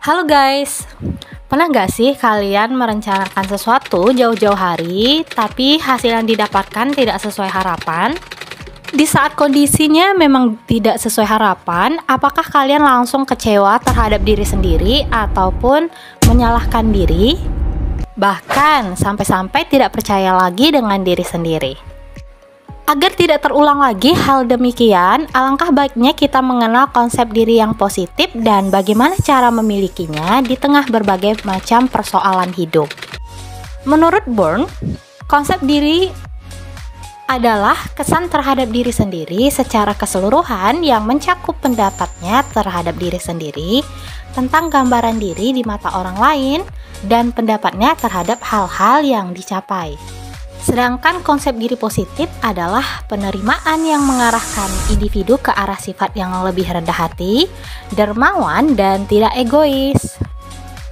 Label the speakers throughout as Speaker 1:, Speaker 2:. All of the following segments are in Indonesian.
Speaker 1: Halo guys, pernah nggak sih kalian merencanakan sesuatu jauh-jauh hari, tapi hasil yang didapatkan tidak sesuai harapan? Di saat kondisinya memang tidak sesuai harapan, apakah kalian langsung kecewa terhadap diri sendiri ataupun menyalahkan diri? Bahkan sampai-sampai tidak percaya lagi dengan diri sendiri. Agar tidak terulang lagi hal demikian, alangkah baiknya kita mengenal konsep diri yang positif dan bagaimana cara memilikinya di tengah berbagai macam persoalan hidup. Menurut Bourne, konsep diri adalah kesan terhadap diri sendiri secara keseluruhan yang mencakup pendapatnya terhadap diri sendiri, tentang gambaran diri di mata orang lain, dan pendapatnya terhadap hal-hal yang dicapai. Sedangkan konsep diri positif adalah penerimaan yang mengarahkan individu ke arah sifat yang lebih rendah hati, dermawan, dan tidak egois.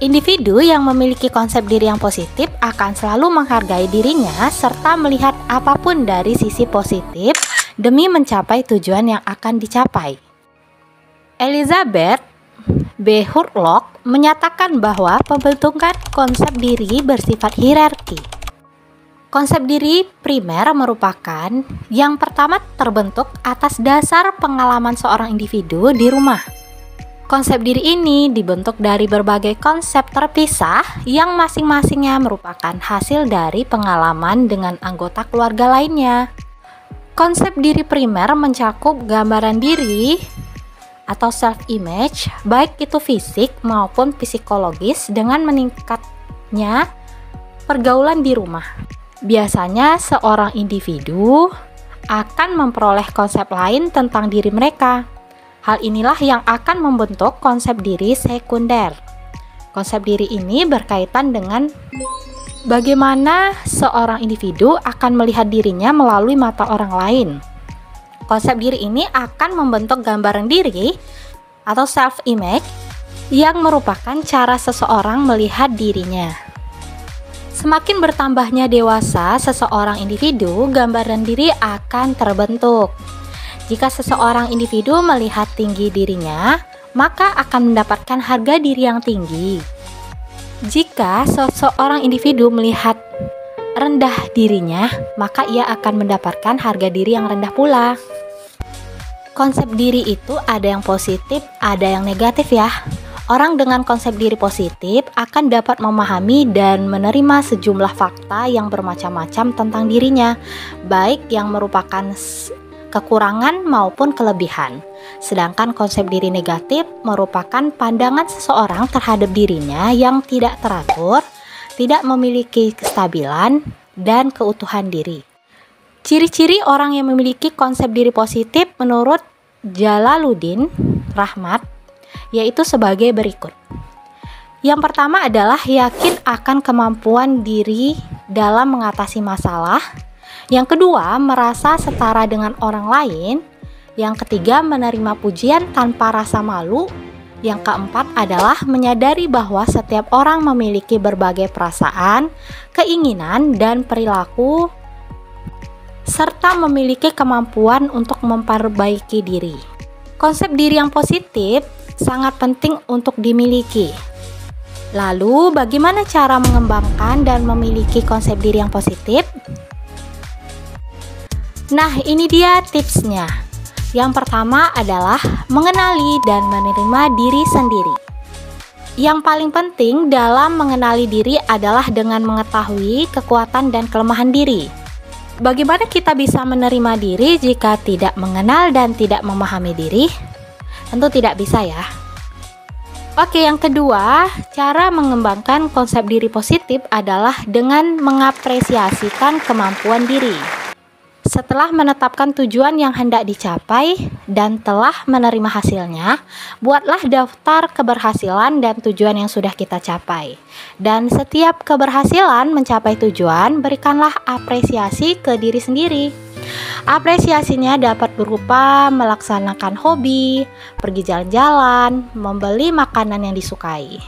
Speaker 1: Individu yang memiliki konsep diri yang positif akan selalu menghargai dirinya serta melihat apapun dari sisi positif demi mencapai tujuan yang akan dicapai. Elizabeth B. Hurlock menyatakan bahwa pembentukan konsep diri bersifat hierarki. Konsep diri primer merupakan yang pertama terbentuk atas dasar pengalaman seorang individu di rumah. Konsep diri ini dibentuk dari berbagai konsep terpisah yang masing-masingnya merupakan hasil dari pengalaman dengan anggota keluarga lainnya. Konsep diri primer mencakup gambaran diri atau self-image, baik itu fisik maupun psikologis dengan meningkatnya pergaulan di rumah. Biasanya seorang individu akan memperoleh konsep lain tentang diri mereka. Hal inilah yang akan membentuk konsep diri sekunder. Konsep diri ini berkaitan dengan bagaimana seorang individu akan melihat dirinya melalui mata orang lain. Konsep diri ini akan membentuk gambaran diri atau self-image yang merupakan cara seseorang melihat dirinya. Semakin bertambahnya dewasa seseorang individu, gambaran diri akan terbentuk. Jika seseorang individu melihat tinggi dirinya, maka akan mendapatkan harga diri yang tinggi. Jika seseorang individu melihat rendah dirinya, maka ia akan mendapatkan harga diri yang rendah pula. Konsep diri itu ada yang positif, ada yang negatif ya. Orang dengan konsep diri positif akan dapat memahami dan menerima sejumlah fakta yang bermacam-macam tentang dirinya, baik yang merupakan kekurangan maupun kelebihan. Sedangkan konsep diri negatif merupakan pandangan seseorang terhadap dirinya yang tidak teratur, tidak memiliki kestabilan dan keutuhan diri. Ciri-ciri orang yang memiliki konsep diri positif menurut Jalaluddin Rahmat yaitu sebagai berikut. Yang pertama adalah yakin akan kemampuan diri dalam mengatasi masalah. Yang kedua, merasa setara dengan orang lain. Yang ketiga, menerima pujian tanpa rasa malu. Yang keempat adalah menyadari bahwa setiap orang memiliki berbagai perasaan, keinginan, dan perilaku, serta memiliki kemampuan untuk memperbaiki diri. Konsep diri yang positif sangat penting untuk dimiliki. Lalu, bagaimana cara mengembangkan dan memiliki konsep diri yang positif? Nah, ini dia tipsnya. Yang pertama adalah mengenali dan menerima diri sendiri. Yang paling penting dalam mengenali diri adalah dengan mengetahui kekuatan dan kelemahan diri. Bagaimana kita bisa menerima diri jika tidak mengenal dan tidak memahami diri? Tentu tidak bisa ya. Oke, yang kedua, cara mengembangkan konsep diri positif adalah dengan mengapresiasikan kemampuan diri. Setelah menetapkan tujuan yang hendak dicapai dan telah menerima hasilnya, buatlah daftar keberhasilan dan tujuan yang sudah kita capai. Dan setiap keberhasilan mencapai tujuan, berikanlah apresiasi ke diri sendiri. Apresiasinya dapat berupa melaksanakan hobi, pergi jalan-jalan, membeli makanan yang disukai.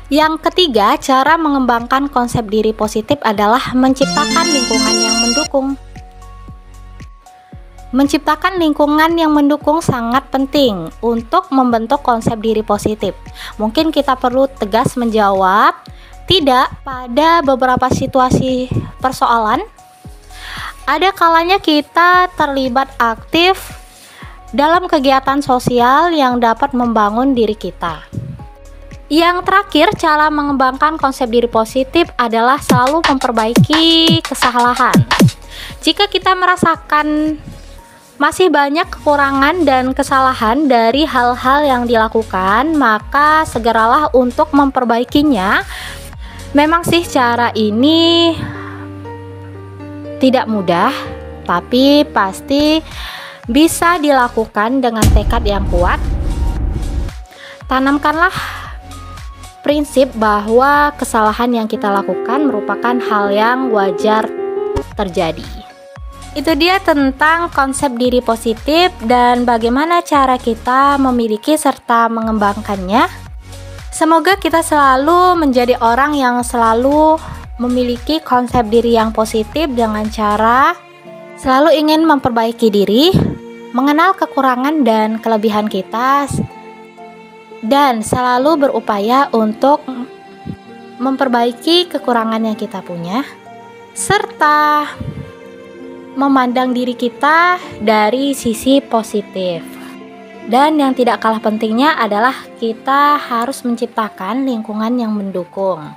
Speaker 1: Yang ketiga, cara mengembangkan konsep diri positif adalah menciptakan lingkungan yang mendukung. Menciptakan lingkungan yang mendukung sangat penting untuk membentuk konsep diri positif. Mungkin kita perlu tegas menjawab tidak pada beberapa situasi persoalan. Ada kalanya kita terlibat aktif dalam kegiatan sosial yang dapat membangun diri kita. Yang terakhir, cara mengembangkan konsep diri positif adalah selalu memperbaiki kesalahan. Jika kita merasakan masih banyak kekurangan dan kesalahan dari hal-hal yang dilakukan, maka segeralah untuk memperbaikinya. Memang sih cara ini tidak mudah, tapi pasti bisa dilakukan dengan tekad yang kuat. Tanamkanlah prinsip bahwa kesalahan yang kita lakukan merupakan hal yang wajar terjadi. Itu dia tentang konsep diri positif dan bagaimana cara kita memiliki serta mengembangkannya. Semoga kita selalu menjadi orang yang selalu memiliki konsep diri yang positif dengan cara selalu ingin memperbaiki diri, mengenal kekurangan dan kelebihan kita, dan selalu berupaya untuk memperbaiki kekurangan yang kita punya, serta memandang diri kita dari sisi positif. Dan yang tidak kalah pentingnya adalah kita harus menciptakan lingkungan yang mendukung,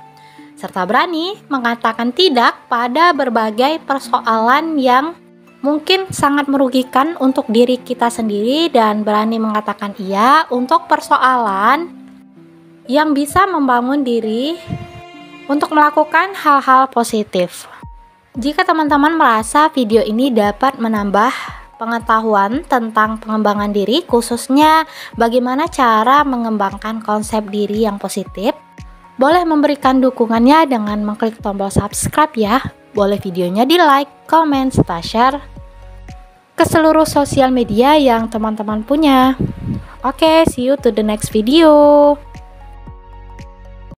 Speaker 1: serta berani mengatakan tidak pada berbagai persoalan yang mungkin sangat merugikan untuk diri kita sendiri, dan berani mengatakan iya untuk persoalan yang bisa membangun diri untuk melakukan hal-hal positif. Jika teman-teman merasa video ini dapat menambah pengetahuan tentang pengembangan diri, khususnya bagaimana cara mengembangkan konsep diri yang positif, boleh memberikan dukungannya dengan mengklik tombol subscribe ya. Boleh videonya di like, comment, serta share ke seluruh sosial media yang teman-teman punya. Oke, see you to the next video.